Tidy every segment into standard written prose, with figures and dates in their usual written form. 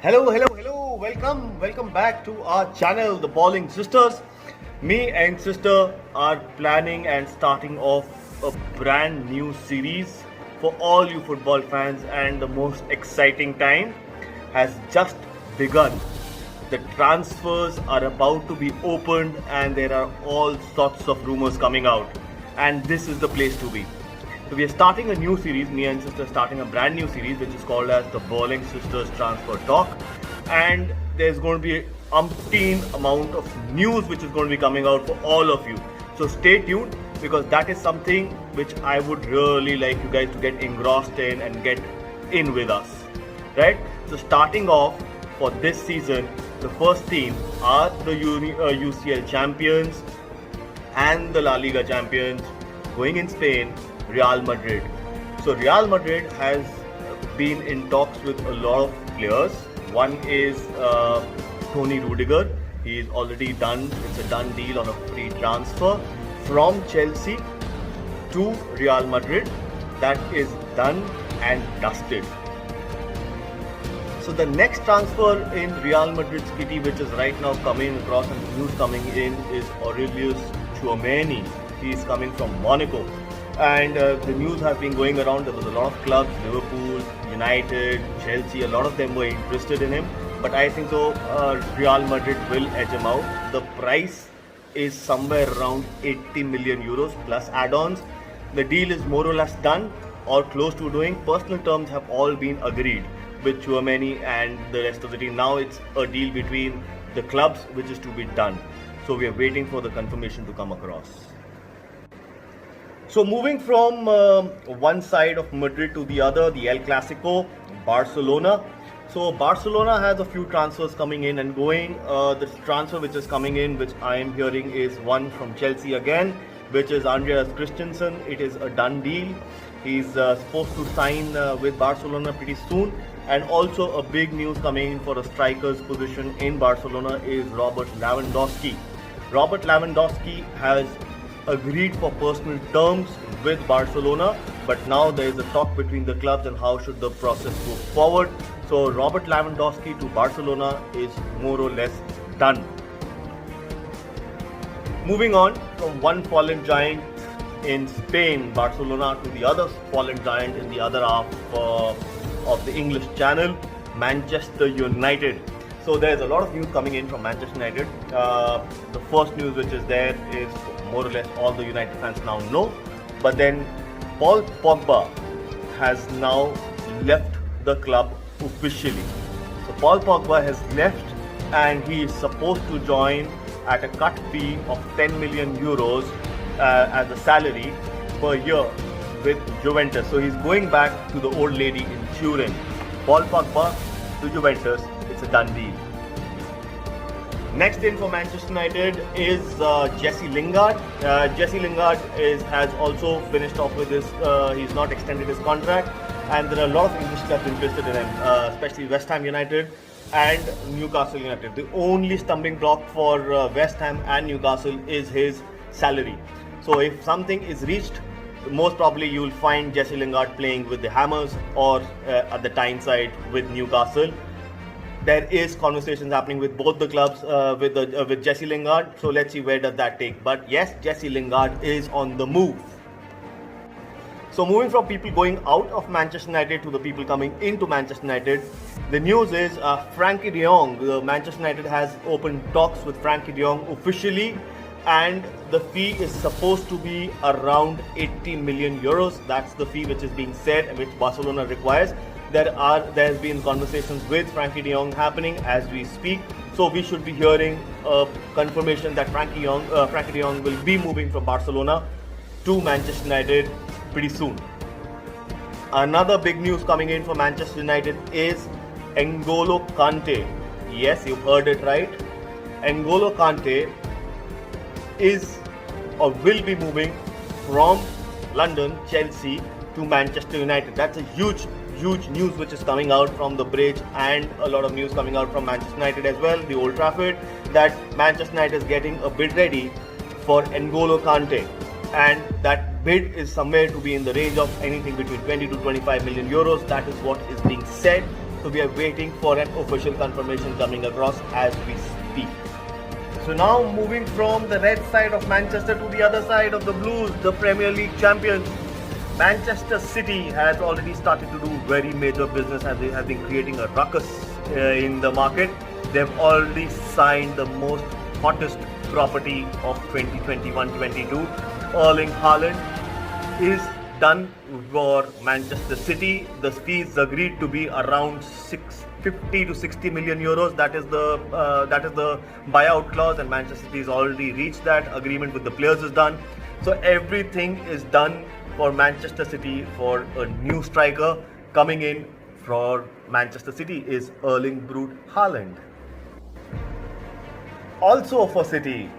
Hello. Welcome back to our channel, The Balling Sisters. Me and sister are planning and starting off a brand new series for all you football fans, and the most exciting time has just begun. The transfers are about to be opened, and there are all sorts of rumors coming out, and this is the place to be. So we are starting a new series, me and sister starting a brand new series which is called as the Balling Sisters Transfer Talk, and there's going to be an umpteen amount of news which is going to be coming out for all of you. So stay tuned, because that is something which I would really like you guys to get engrossed in and get in with us, right? So starting off for this season, the first team are the UCL champions and the La Liga champions, going in Spain, Real Madrid. So Real Madrid has been in talks with a lot of players. One is Tony Rudiger. He is already done. It's a done deal on a free transfer from Chelsea to Real Madrid. That is done and dusted. So the next transfer in Real Madrid's kitty, which is right now coming across and the news coming in, is Aurelius Tchouameni. He is coming from Monaco. And the news have been going around. There was a lot of clubs, Liverpool, United, Chelsea, a lot of them were interested in him. But I think so Real Madrid will edge him out. The price is somewhere around 80 million euros plus add-ons. The deal is more or less done or close to doing. Personal terms have all been agreed with Tchouameni and the rest of the team. Now it's a deal between the clubs which is to be done. So we are waiting for the confirmation to come across. So moving from one side of Madrid to the other, the El Clasico, Barcelona. So Barcelona has a few transfers coming in and going. The transfer which is coming in, which I am hearing, is one from Chelsea again, which is Andreas Christensen. It is a done deal. He's supposed to sign with Barcelona pretty soon. And also a big news coming in for a striker's position in Barcelona is Robert Lewandowski. Robert Lewandowski has agreed for personal terms with Barcelona, but now there is a talk between the clubs and how should the process go forward. So Robert Lewandowski to Barcelona is more or less done. Moving on from one fallen giant in Spain, Barcelona, to the other fallen giant in the other half of the English Channel, Manchester United. So there's a lot of news coming in from Manchester United. The first news which is there is more or less all the United fans now know. But then Paul Pogba has now left the club officially. So Paul Pogba has left, and he is supposed to join at a cut fee of 10 million euros as a salary per year with Juventus. So he's going back to the old lady in Turin. Paul Pogba to Juventus. It's a done deal. Next in for Manchester United is Jesse Lingard. Jesse Lingard has also finished off with his, he's not extended his contract, and there are a lot of English clubs interested in him, especially West Ham United and Newcastle United. The only stumbling block for West Ham and Newcastle is his salary. So if something is reached, most probably you will find Jesse Lingard playing with the Hammers or at the Tyneside with Newcastle. There is conversations happening with both the clubs with Jesse Lingard. So let's see where does that take. But yes, Jesse Lingard is on the move. So moving from people going out of Manchester United to the people coming into Manchester United, the news is Frankie de Jong. Manchester United has opened talks with Frankie de Jong officially, and the fee is supposed to be around 80 million euros. That's the fee which is being said and which Barcelona requires. There has been conversations with Frankie de Jong happening as we speak. So we should be hearing a confirmation that Frankie de Jong will be moving from Barcelona to Manchester United pretty soon. Another big news coming in for Manchester United is N'Golo Kante. Yes, you've heard it right. N'Golo Kante is or will be moving from London, Chelsea to Manchester United. That's a huge news which is coming out from the bridge, and a lot of news coming out from Manchester United as well, the Old Trafford, that Manchester United is getting a bid ready for N'Golo Kante, and that bid is somewhere to be in the range of anything between 20 to 25 million euros. That is what is being said. So we are waiting for an official confirmation coming across as we speak. So now moving from the red side of Manchester to the other side of the Blues, the Premier League champions. Manchester City has already started to do very major business and they have been creating a ruckus in the market. They've already signed the most hottest property of 2021-22. Erling Haaland is done for Manchester City. The fees agreed to be around 50 to 60 million euros. That is the buyout clause, and Manchester City has already reached that agreement with the players is done. So everything is done for Manchester City for a new striker. Coming in for Manchester City is Erling Brute Haaland. Also for City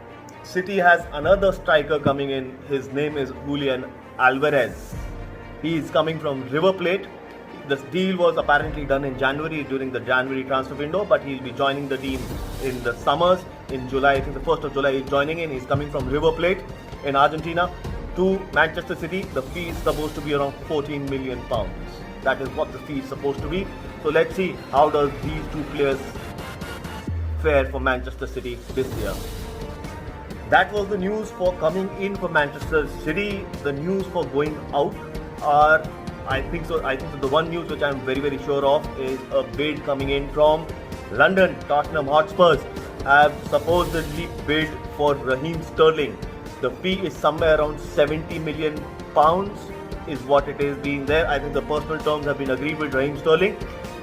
has another striker coming in. His name is Julian Alvarez. He is coming from River Plate. This deal was apparently done in January, during the January transfer window, but he'll be joining the team in the summers. In July, I think the 1st of July, he's joining in. He's coming from River Plate in Argentina to Manchester City. The fee is supposed to be around 14 million pounds. That is what the fee is supposed to be. So let's see how does these two players fare for Manchester City this year. That was the news for coming in for Manchester City. The news for going out are, I think the one news which I'm very, very sure of is a bid coming in from London. Tottenham Hotspurs have supposedly bid for Raheem Sterling. The fee is somewhere around 70 million pounds is what it is being there. I think the personal terms have been agreed with Raheem Sterling,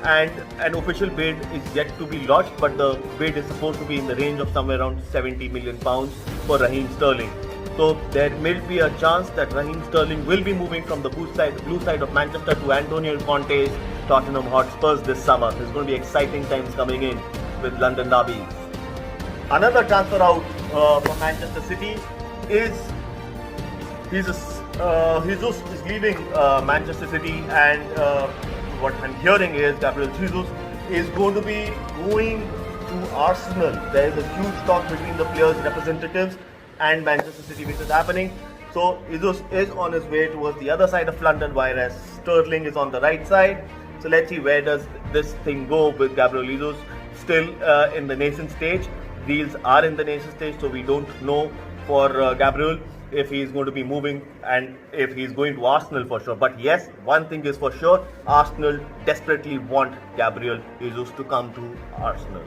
and an official bid is yet to be lodged, but the bid is supposed to be in the range of somewhere around 70 million pounds for Raheem Sterling. So there may be a chance that Raheem Sterling will be moving from the blue side of Manchester to Antonio Conte's Tottenham Hotspurs this summer. There's going to be exciting times coming in with London derbies. Another transfer out for Manchester City is Jesus is leaving Manchester City, and what I'm hearing is Gabriel Jesus is going to be going to Arsenal. There is a huge talk between the players' representatives and Manchester City which is happening. So Jesus is on his way towards the other side of London, whereas Sterling is on the right side. So let's see where does this thing go with Gabriel Jesus. Still in the nascent stage. Deals are in the nascent stage, so we don't know for Gabriel if he is going to be moving and if he is going to Arsenal for sure. But yes, one thing is for sure, Arsenal desperately want Gabriel Jesus to come to Arsenal.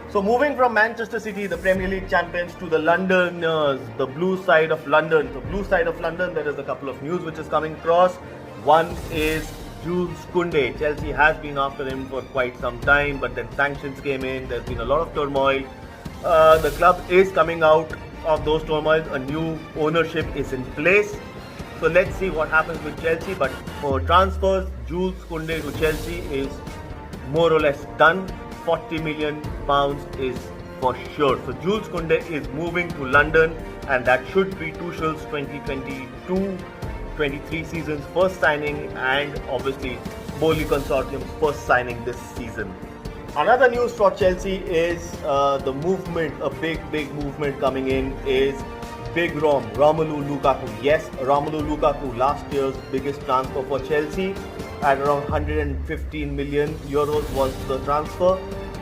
So moving from Manchester City, the Premier League champions, to the Londoners, the blue side of London. The blue side of London, there is a couple of news which is coming across. One is Jules Koundé. Chelsea has been after him for quite some time, but then sanctions came in. There's been a lot of turmoil. The club is coming out of those turmoils. A new ownership is in place. So let's see what happens with Chelsea. But for transfers, Jules Koundé to Chelsea is more or less done. 40 million pounds is for sure. So Jules Koundé is moving to London, and that should be Tuchel's 2022-23 season's first signing, and obviously Bowley Consortium's first signing this season. Another news for Chelsea is the movement, a big movement coming in is Big Romelu Lukaku. Yes, Romelu Lukaku, last year's biggest transfer for Chelsea at around 115 million euros was the transfer,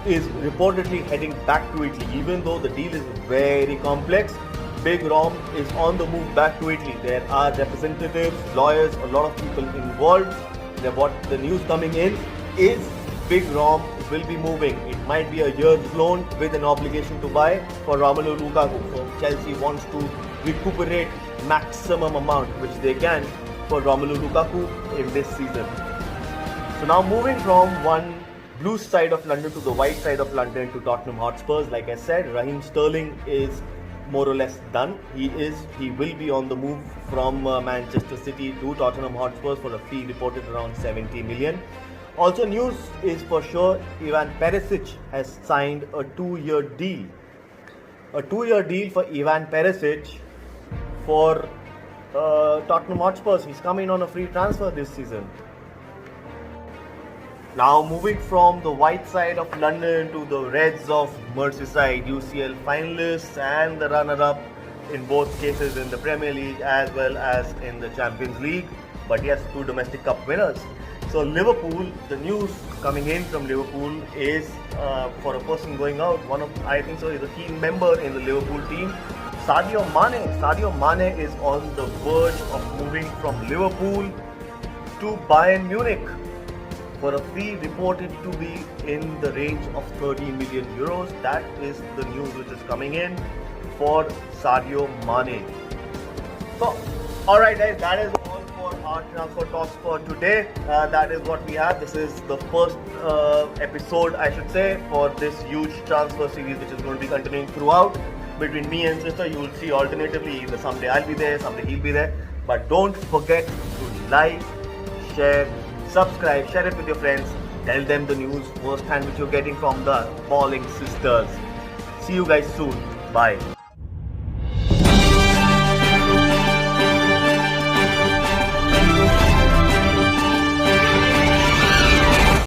is reportedly heading back to Italy. Even though the deal is very complex, Big Rom is on the move back to Italy. There are representatives, lawyers, a lot of people involved. What the news coming in is Big Rom will be moving. It might be a year's loan with an obligation to buy for Romelu Lukaku. So Chelsea wants to recuperate maximum amount which they can for Romelu Lukaku in this season. So now moving from one blue side of London to the white side of London to Tottenham Hotspurs. Like I said, Raheem Sterling is more or less done. He will be on the move from Manchester City to Tottenham Hotspurs for a fee reported around 70 million. Also news is for sure, Ivan Perisic has signed a 2-year deal. A 2-year deal for Ivan Perisic for Tottenham Hotspurs. He's coming on a free transfer this season. Now moving from the white side of London to the Reds of Merseyside, UCL finalists and the runner-up in both cases in the Premier League as well as in the Champions League. But yes, 2 domestic cup winners. So Liverpool, the news coming in from Liverpool is for a person going out. I think so, is a key member in the Liverpool team, Sadio Mane. Sadio Mane is on the verge of moving from Liverpool to Bayern Munich for a fee reported to be in the range of 30 million euros. That is the news which is coming in for Sadio Mane. So, alright guys, that is all for our transfer talks for today. That is what we have. This is the first episode, I should say, for this huge transfer series which is going to be continuing throughout. Between me and sister, you will see alternatively, either someday I'll be there, someday he'll be there. But don't forget to like, share, subscribe, share it with your friends, tell them the news firsthand which you're getting from the Balling sisters. See you guys soon. Bye.